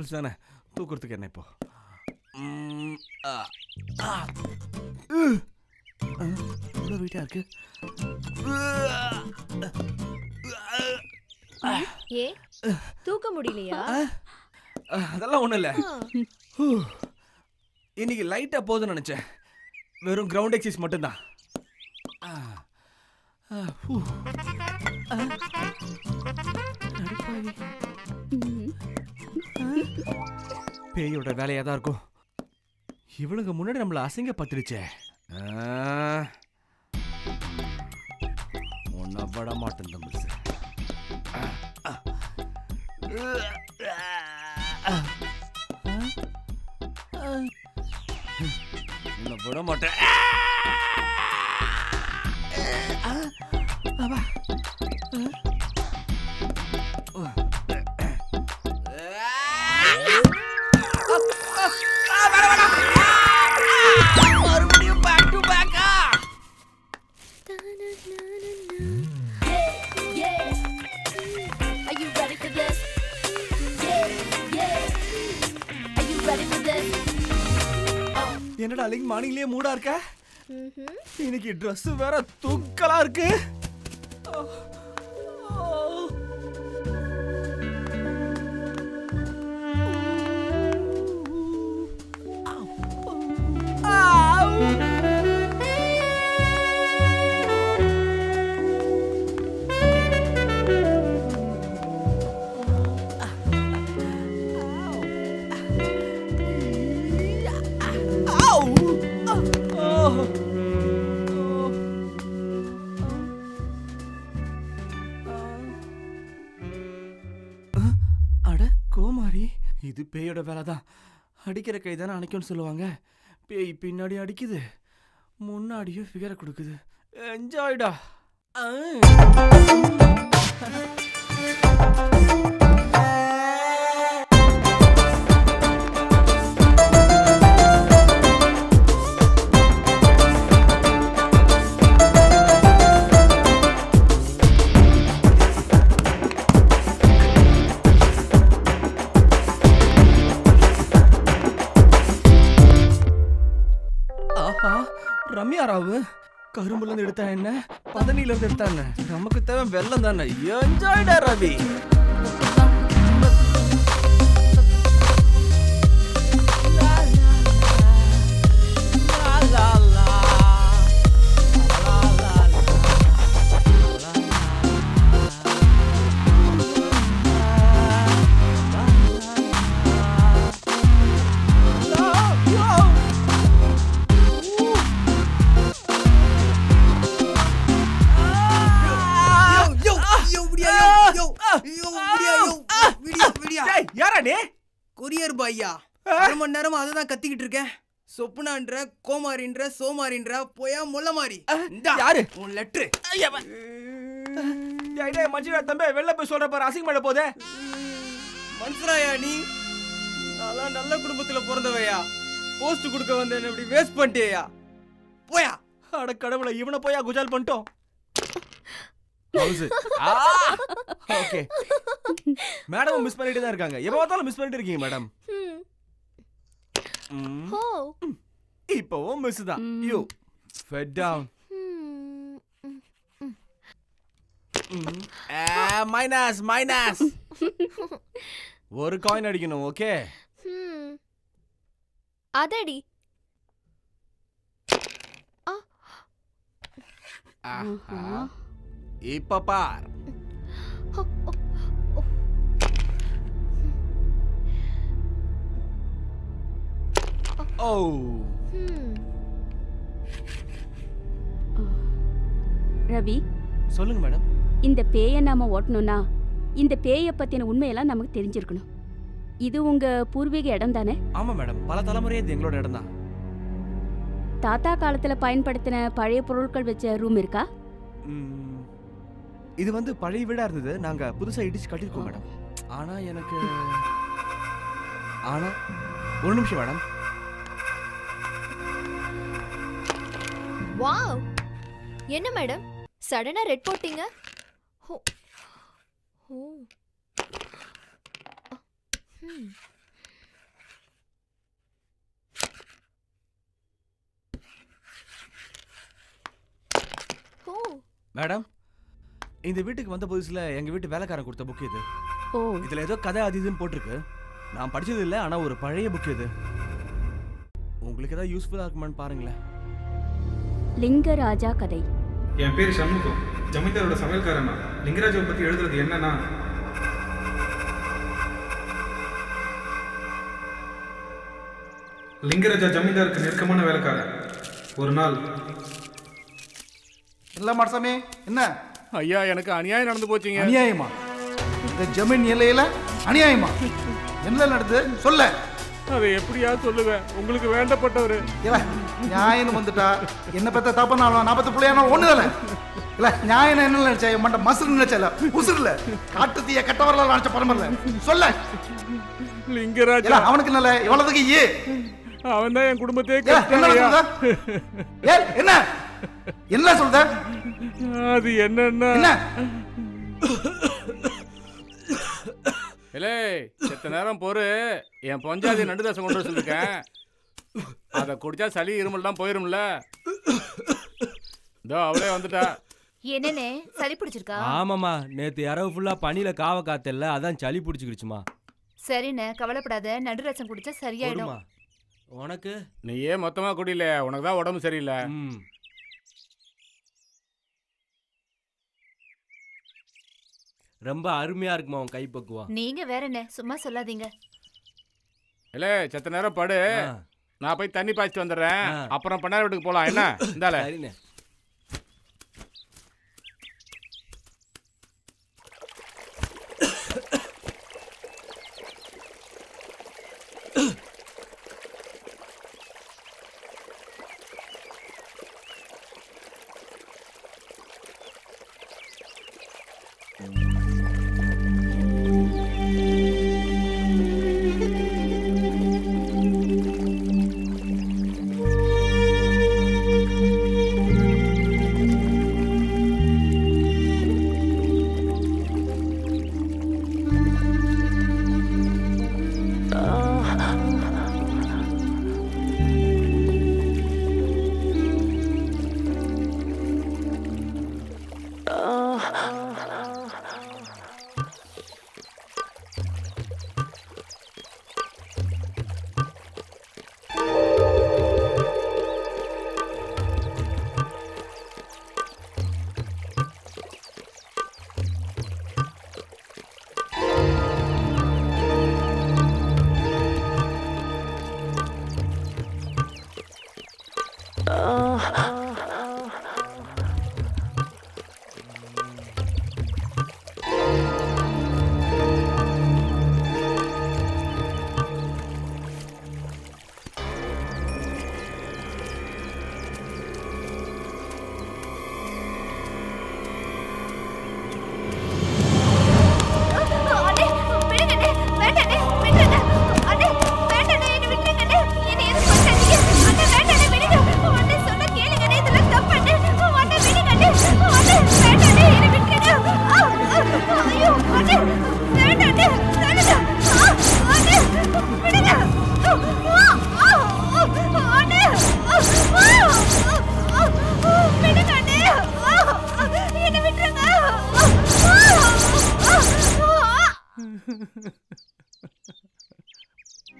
வந்துச்சு தானே, தூக்குறதுக்கு என்ன இப்போ? இவ்வளோ வெயிட்டாக இருக்கு. ஏ தூக்க முடியலையா? அதெல்லாம் ஒன்றும் இல்லை. இன்னைக்கு லைட்டாக போதும்னு நினச்சேன். வெறும் கிரவுண்ட் எக்ஸசைஸ் மட்டும்தான். பேயோட வேலையாக தான் இருக்கும். இவளுங்க முன்னாடி நம்மளை அசிங்கப்பட்டுடுச்சே. ஒன்னா பட மாட்டேன் தம்பி. உன்னை விட மாட்டேன். மறுபடியும் பேக் டு பேக்கா? என்னடா லிங்க் மார்னிங்லயே மூடா இருக்க? இன்னைக்கு ட்ரெஸ் வேற தூக்கலா இருக்கு. இது பேயோட வேலை தான். அடிக்கிற கை தானே அணைக்கும்னு சொல்லுவாங்க. பேய் பின்னாடி அடிக்குது, முன்னாடியும் ஃபிகரை கொடுக்குது. என்ஜாய்டா. ரம்யா ராவு கரும்புல இருந்து எடுத்தா என்ன, பதனில இருந்து எடுத்தா என்ன, நமக்கு தேவை வெள்ளம் தானே. என்ஜாய்டா ரவி. கொரியர் பாய்யா, 1 மணி நேரமா அதுதான் கத்திக்கிட்டு இருக்கேன். சொப்புனான்ற, கோமாரின்ற, சோமாரின்ற, போயா முள்ள மாதிரி. யாரு உன் லெட்டர்? மனுஷனா தம்பி வெளில போய் சொல்ற பாரு, அசிங்கமாட போதே. மனுஷராயா நீ? நான் நல்ல குடும்பத்துல பிறந்தவையா, போஸ்ட் கொடுக்க வந்த என்ன இப்படி வேஸ்ட் பண்ணிட்டியா? போயா. அட கடவுளை, இவனை போயா குஜால் பண்ணிட்டோம். ஓகே மேடம் மிஸ் பண்ணிட்டு தான் இருக்காங்க. எப்ப பார்த்தாலும் மிஸ் பண்ணிட்டு இருக்கீங்க மேடம். இப்போவும் மிஸ் தான். You fed down. Minus minus. ஒரு காயின் அடிக்கணும். ஓகே அதடி. இப்ப பார். ஓ ரவி, சொல்லுங்க மேடம். இந்த பேயை நாம ஓட்டணும்னா இந்த பேயை பத்தின உண்மையெல்லாம் நமக்கு தெரிஞ்சிருக்கணும். இது உங்க பூர்வீக இடம் தானே? ஆமா மேடம், பல தலைமுறையே இது எங்களோட இடம் தான். தாத்தா காலத்துல பயன்படுத்தின பழைய பொருட்கள் வச்ச ரூம் இருக்கா? இது வந்து பழைய வீடா இருந்தது, நாங்க புதுசா இடிச்சு கட்டிருக்கோம் மேடம். ஆனா ஒரு நிமிஷம் மேடம். வாவ், என்ன மேடம் சடனா ரெட் போட்டீங்க? மேடம், இந்த வீட்டுக்கு வந்த புதுசுல எங்க வீட்டு வேலைக்காரன் கொடுத்த புக் இது. ஓ, இதுல ஏதோ கதை அது இதுன்னு போட்டிருக்கு. நான் படிச்சது இல்லை, ஆனா ஒரு பழைய புக் இது. உங்களுக்கு ஏதாவது யூஸ்ஃபுல்லா இருக்குமான்னு பாருங்களேன். லிங்கராஜா கதை. என் பேர் சண்முகம், ஜமீன்தாரோட சமையல்காரன். லிங்கராஜாவை பற்றி எழுதுறது என்னன்னா, லிங்கராஜா ஜமீன்தாருக்கு நெருக்கமான வேலைக்காரன். ஒரு நாள், இல்ல மாடசாமி, என்ன ஐயா, எனக்கு அநியாயம் நடந்து போச்சுங்க. அநியாயமா? இந்த ஜமீன் எல்லையில அநியாயமா? என்ன நடந்தது சொல்ல? அதை எப்படியா சொல்லுவேன்? உங்களுக்கு வேண்டப்பட்டவரு. இல்ல நியாயம் வந்துட்டா என்ன பத்த தப்பனாலும் நான் பத்த பிள்ளையானா ஒண்ணுதல. இல்ல நியாயம் என்ன நினைச்சா? மண்ட மசுறு நினைச்சல, உசுறுல காட்டு தீய கட்ட வரல நினைச்ச பரம்பரல சொல்ல. லிங்கராஜா இல்ல அவனுக்கு நல்ல எவ்வளவுக்கு ஏ அவன் தான் என் குடும்பத்தையே என்ன சொல்ற? என்ன என்ன சொல்ற? அது என்னன்னா என்ன இல்லே, செத்த நேரம் பொறு. என் பொஞ்சாதி நண்டு தசை கொண்டு வர சொல்லிருக்கேன். அதை குடிச்சா சளி இருமல்லாம் போயிரும்ல. இதோ அவளே வந்துட்டா. என்னனே சளி பிடிச்சிருக்கா? ஆமாம்மா, நேற்று இரவு ஃபுல்லாக பனியில் காவ காத்தல, அதான் சளி பிடிச்சிக்கிடுச்சுமா. சரிண்ணே, கவலைப்படாத. நடு ரசம் குடிச்சா சரியாயிடும். போதுமா? உனக்கு நீ ஏன் மொத்தமா குடியில? உனக்கு தான் உடம்பு சரியில்லை. ம், ரொம்ப அருமையா இருக்குமா உன் கைப்பக்குவம். நீங்க வேறண்ணே, சும்மா சொல்லாதீங்க. இல்லே, செத்த நேரம் படு. ஆ, நான் போய் தண்ணி பாய்ச்சிட்டு வந்துடுறேன். ஆ. அப்புறம் பண்ணார வீட்டுக்கு போலாம். என்ன இந்தால. சரிண்ணே.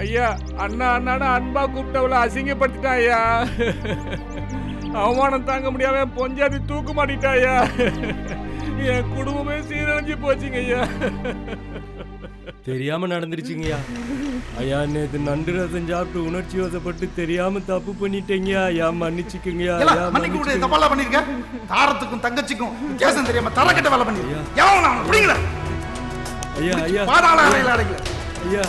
ஐயா, அண்ணா அண்ணான்னு அன்பா கூப்பிட்டவளை அசிங்கப்படுத்திட்டான் ஐயா. அவமானம் தாங்க முடியாம பொஞ்சாதி தூக்கு மாட்டிட்டா ஐயா. என் குடும்பமே சீரழிஞ்சு போச்சுங்க ஐயா. தெரியாம நடந்துருச்சுங்கய்யா. ஐயா, நேற்று நண்டு ரசம் சாப்பிட்டு உணர்ச்சி வசப்பட்டு தெரியாம தப்பு பண்ணிட்டேங்கய்யா. ஐயா மன்னிச்சுக்குங்கய்யா. இல்ல ஐயா மன்னிக்க கூட மன்னிச்சுக்குங்க. தப்பால பண்ணிருக்க. தாரத்துக்கும் தங்கச்சிக்கும் வித்தியாசம் தெரியாம தரக்கட்ட வேலை பண்ணி எவன் அவன் புடிங்கல. ஐயா ஐயா பாதாள அறையில அடைக்கல. ஐயா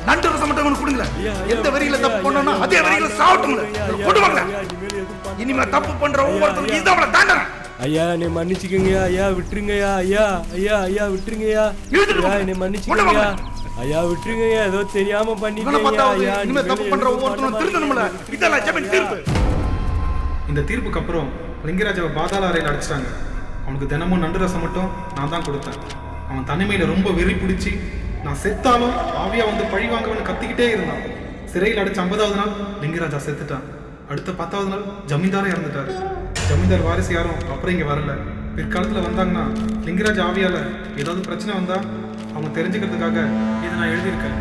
நண்டு ரசம் மட்டும் அவனுக்கு கொடுங்கல. ஐயா, எந்த வரியில ஐயா, தப்பு ஐயா, பண்ணனோ ஐயா, அதே வரியில ஐயா, சாவட்டுங்க. ஐயா, ஐயா, கொடுவாங்க. ஐயா, இனிமேல் எதுவும் பண்ண இனிமே தப்பு பண்ற ஒவ்வொருத்தரும் இதான் அவளை தாண்டன. ஐயா, என்னை மன்னிச்சுக்கங்கய்யா. ஐயா விட்டுருங்கய்யா. ஐயா ஐயா ஐயா விட்டுருங்கய்யா. இழுத்துட்டு ஐயா, போங்க. என்னை மன்னிச்சுக்கங்கய்யா. ஐயா விட்டுருங்கய்யா. ஏதோ தெரியாம இவனை பண்ணிட்டேங்கய்யா. பார்த்தாவது ஐயா, இனிமே தப்பு இனிமேல் பண்ற எதுவும் ஒவ்வொருத்தரும் பண்ண திருந்தணும்ல. மாட்டேன். இதெல்லாம் ஜமீன் தீர்ப்பு. இந்த தீர்ப்புக்கு அப்புறம் லிங்கராஜாவை பாதாள அறையில் அடைச்சிட்டாங்க. அவனுக்கு தினமும் நண்டு ரசம் மட்டும் நான் தான் கொடுத்தேன். அவன் தனிமையில் ரொம்ப வெறி பிடிச்சி நான் செத்தாலும் ஆவியா வந்து பழி வாங்கவன்னு கத்திக்கிட்டே இருந்தான். சிறையில் அடைச்ச 50வது நாள் லிங்கராஜா செத்துட்டான். அடுத்த 10வது நாள் ஜமீன்தாரே இறந்துட்டாரு. ஜமீன்தார் வாரிசு யாரும் அப்புறம் இங்கே வரல. பிற்காலத்தில் வந்தாங்கன்னா லிங்கராஜ் ஆவியால் ஏதாவது பிரச்சனை வந்தால் அவங்க தெரிஞ்சுக்கிறதுக்காக இதை நான் எழுதியிருக்கேன்.